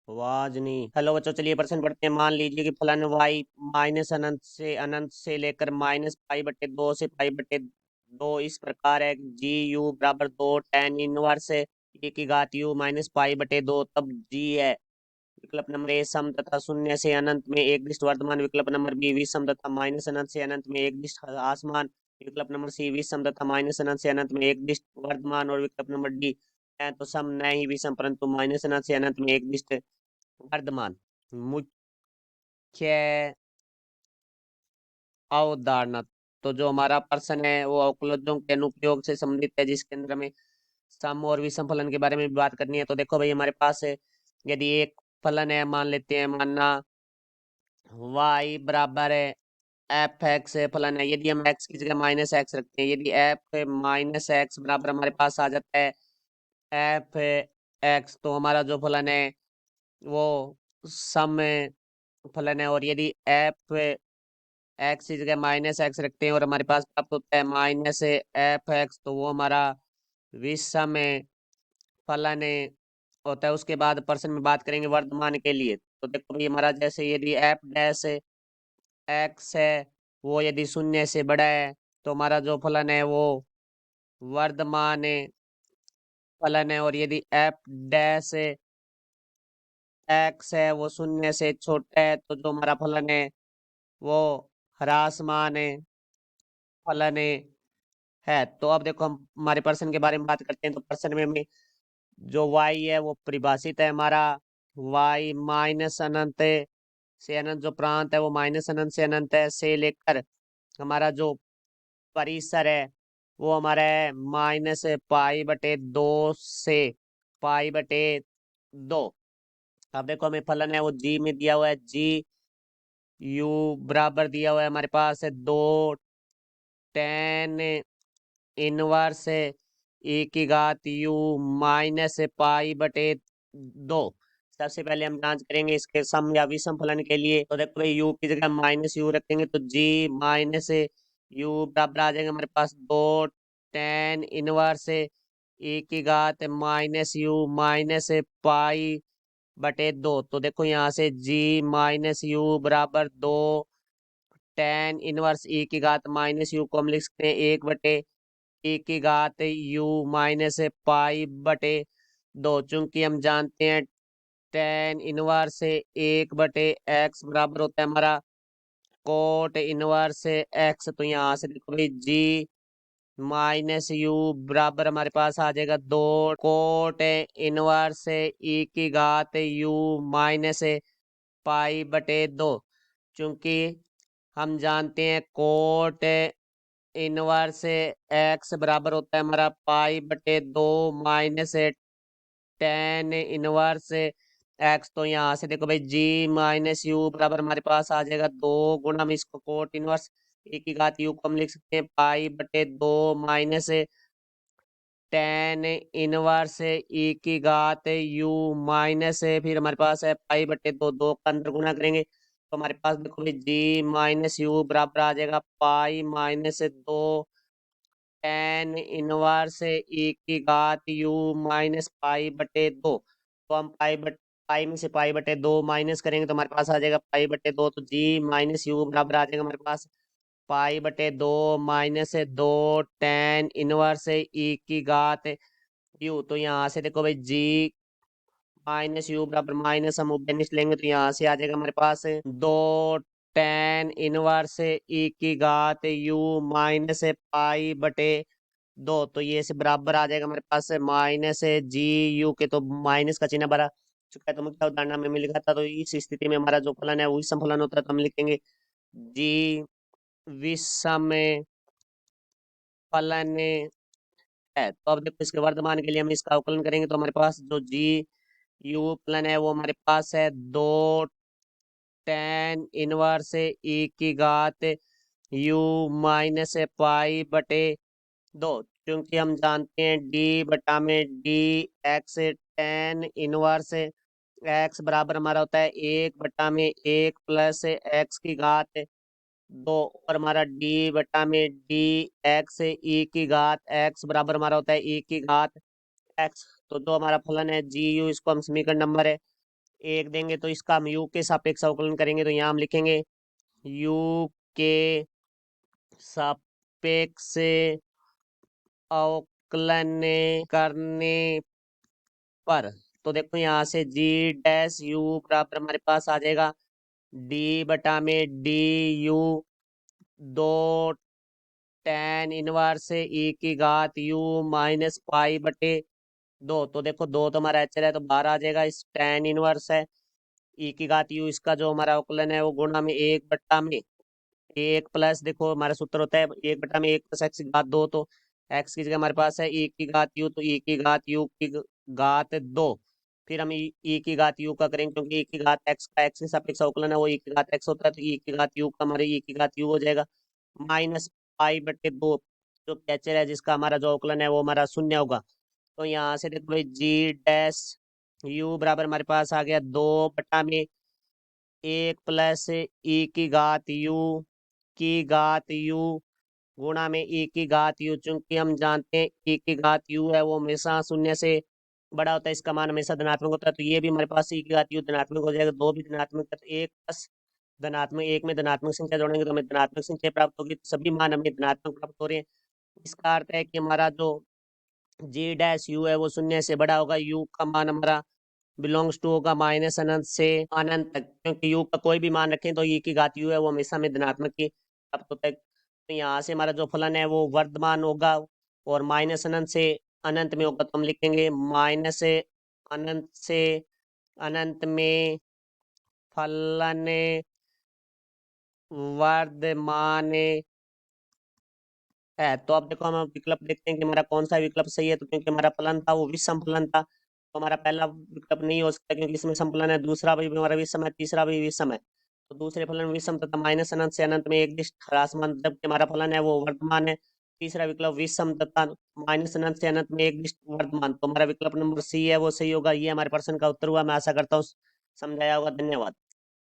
आवाज नहीं। हेलो बच्चों, चलिए प्रश्न पढ़ते हैं। मान लीजिए कि फलन वाई माइनस अनंत से लेकर माइनस पाई बटे दो से पाई बटे दो इस प्रकार है। जी यू बराबर दो टेन इनवर्स e की घात यू माइनस पाई बटे दो, तब जी है। विकल्प नंबर ए सम तथा शून्य से अनंत में एक दिष्ट वर्धमान। विकल्प नंबर बी विषम तथा माइनस अनंत से अनंत में एक दिष्ट आसमान। विकल्प नंबर सी विषम तथा माइनस अनंत से अनंत में एक दिष्ट वर्धमान। और विकल्प नंबर डी है तो सम न ही विषम परंतु माइनस अनंत से अनंत में एक दिष्ट वर्धमान। मुख्य अवधारणा। तो जो हमारा प्रश्न है वो अवकलजों के अनुप्रयोग से संबंधित है, जिसके अंदर हमें सम और विषम फलन के बारे में भी बात करनी है। तो देखो भाई, हमारे पास है, यदि एक फलन है, मान लेते हैं, मानना y बराबर है एफ एक्स फलन है। यदि हम x की जगह माइनस एक्स रखते हैं, यदि एफ माइनस एक्स बराबर हमारे पास आ जाता है एफ एक्स, तो हमारा जो फलन है वो सम फलन है। और यदि एफ एक्स की जगह माइनस एक्स रखते हैं और हमारे पास प्राप्त होता है माइनस एफ एक्स, तो वो हमारा विषम फलन होता है। उसके बाद प्रश्न में बात करेंगे वर्तमान के लिए। तो देखो भाई, हमारा जैसे यदि एफ डैश एक्स है वो यदि शून्य से बड़ा है, तो हमारा जो फलन है वो वर्धमान फलन है। और यदि एफ डैश एक्स है वो शून्य से छोटा है, तो जो हमारा फलन है वो ह्रासमान फलन है। तो अब देखो, हम हमारे प्रश्न के बारे में बात करते हैं। तो प्रश्न में हमें जो y है वो परिभाषित है हमारा y माइनस अनंत से अनंत, जो प्रांत है वो माइनस अनंत से अनंत है, से लेकर हमारा जो परिसर है वो हमारा है माइनस पाई बटे दो से पाई बटे दो। अब देखो, हमें फलन है वो जी में दिया हुआ है, जी यू बराबर दिया हुआ है हमारे पास है दो टेन इनवर्स e की घात यू माइनस पाई बटे दो। सबसे पहले हम जांच करेंगे इसके सम या विषम फलन के लिए। तो देखो भाई, यू की जगह माइनस यू रखेंगे तो जी माइनस यू बराबर आ जाएगा हमारे पास दो टेन इनवर्स e की घात माइनस यू माइनस पाई बटे दो। तो देखो यहाँ से जी माइनस यू बराबर दो टेन इनवर्स e की घात माइनस यू को हम लिख सकते हैं एक बटे e की घात u माइनस पाई बटे दो। चूंकि हम जानते हैं टेन इनवर्स एक बटे एक्स बराबर होता है हमारा कोट इनवर्स एक्स। तो यहाँ से देखो भाई, जी माइनस यू बराबर हमारे पास आ जाएगा दो कोट इनवर्स e की घात u माइनस पाई बटे दो। चूंकि हम जानते हैं कोट इनवर्स एक्स बराबर होता है हमारा पाई बटे दो माइनस टेन इनवर्स एक्स। तो यहाँ से देखो भाई, जी माइनस यू बराबर हमारे पास आ जाएगा दो गुना में इसको कोट इनवर्स e की घात यू को हम लिख सकते हैं पाई बटे दो माइनस टेन इनवर्स e की घात यू माइनस फिर हमारे पास है पाई बटे दो, दो का अंदर गुना करेंगे तो हमारे पास देखो भाई, जी माइनस यू बराबर आ जाएगा पाई माइनस दो टेन इनवर्स e की घात यू माइनस पाई बटे दो। तो हम पाई में से पाई बटे दो माइनस करेंगे तो हमारे पास आ जाएगा पाई बटे दो। तो जी माइनस यू बराबर आ जाएगा हमारे पास पाई बटे दो माइनस दो टेन इनवर्स e की घात यू। तो यहाँ से देखो भाई, जी माइनस यू बराबर माइनस हम उपेनिश लेंगे तो यहाँ से आ जाएगा हमारे पास दो टेन इनवर्स e की घात यू माइनस पाई बटे दो। तो ये से बराबर आ जाएगा हमारे पास माइनस जी यू के, तो माइनस का चिन्ह बड़ा चुका है। तो मुख्य अवधारणा में लिखा था। तो इस स्थिति में हमारा जो फलन है वही समफलन होता है, तो हम लिखेंगे जी विषम फलन है। तो अब देखो, इसके वर्तमान के लिए हम इसका अवकलन करेंगे तो हमारे पास जो जी यू फलन है वो हमारे पास है दो टेन इनवर्स e की घात यू माइनस पाई बटे दो। क्योंकि हम जानते हैं डी बटा में D x tan inverse x बराबर हमारा होता है एक बटा में एक प्लस एक्स की घात दो। और हमारा डी बटा में डी एक्स ई की घात एक्स बराबर हमारा होता है ई की घात एक्स। तो जो हमारा फलन है जी यू, इसको हम समीकरण नंबर है एक देंगे तो इसका हम यू के सापेक्ष अवकलन करेंगे, तो यहाँ हम लिखेंगे यू के सापेक्ष अवकलन करने पर, तो देखो यहाँ से जी डैश यू बराबर हमारे पास आ जाएगा डी बटा में डी यू, दो टेन इनवर्स ई की घात यू माइनस पाई बटे दो, तो देखो दो तो हमारा एच है तो बाहर आ जाएगा, इस टेन इनवर्स है ई की घात यू, इसका जो हमारा अवकलन है वो गुणा में एक बट्टा में एक प्लस, देखो हमारा सूत्र होता है एक बटा में एक प्लस एक्स की घात दो, तो एक्स की जगह हमारे पास है ई की घात यू, तो ई की घात यू की घात दो, फिर हम ई की घात यू का करेंगे क्योंकि ई की घात एक्स का एक्स के सापेक्ष अवकलन है वो ई की घात एक्स होता है, तो ई की घात यू का हमारे ई की घात यू हो जाएगा माइनस पाई बटे दो, जो कैचर है जिसका हमारा जो अवकलन है वो हमारा शून्य होगा। तो यहाँ से देखो भाई जी डैश यू बराबर हमारे पास आ गया दो बटा में एक प्लस ई की घात यू की घात यू गुणा में ई की घात यू, चूंकि हम जानते हैं ई की घात यू है वो हमेशा शून्य से बड़ा होता है, इसका मान हमेशा धनात्मक होता है, तो ये भी हमारे पास ई की घात यू धनात्मक हो जाएगा, दो भी धनात्मक है, तो एक प्लस धनात्मक एक में धनात्मक संख्या जोड़ेंगे तो हमें धनात्मक संख्या प्राप्त होगी, तो सभी मान हमें धनात्मक प्राप्त हो रहे हैं। इसका अर्थ है कि हमारा जो जी डैश यू है वो शून्य से बड़ा होगा, यू का मान हमारा बिलोंग्स टू होगा माइनस अनंत से अनंत तक, क्योंकि यू का कोई भी मान रखें तो ई की घात यू है वो हमेशा में धनात्मक की प्राप्त होता है, तो यहाँ से हमारा जो फलन है वो वर्धमान होगा और माइनस अनंत से अनंत में होगा, तो हम लिखेंगे माइनस अनंत से अनंत में फलन वर्धमान है। तो अब देखो हम विकल्प देखते हैं कि हमारा कौन सा विकल्प सही है, तो क्योंकि हमारा फलन था वो विषम फलन था, तो हमारा पहला विकल्प नहीं हो सकता क्योंकि इसमें संफलन है, दूसरा भी हमारा विषम है, तीसरा भी विषम है, तो दूसरे फलन विषम तथा माइनस अनंत से अनंत में एक दिष्ट ह्रासमान, जबकि हमारा फलन है वो वर्धमान है, तीसरा विकल्प विषम तथा माइनस अनंत से अनंत में एक दिष्ट वर्धमान, तो हमारा विकल्प नंबर सी है वो सही होगा। ये हमारे प्रश्न का उत्तर हुआ, मैं आशा करता हूँ समझाया होगा। धन्यवाद।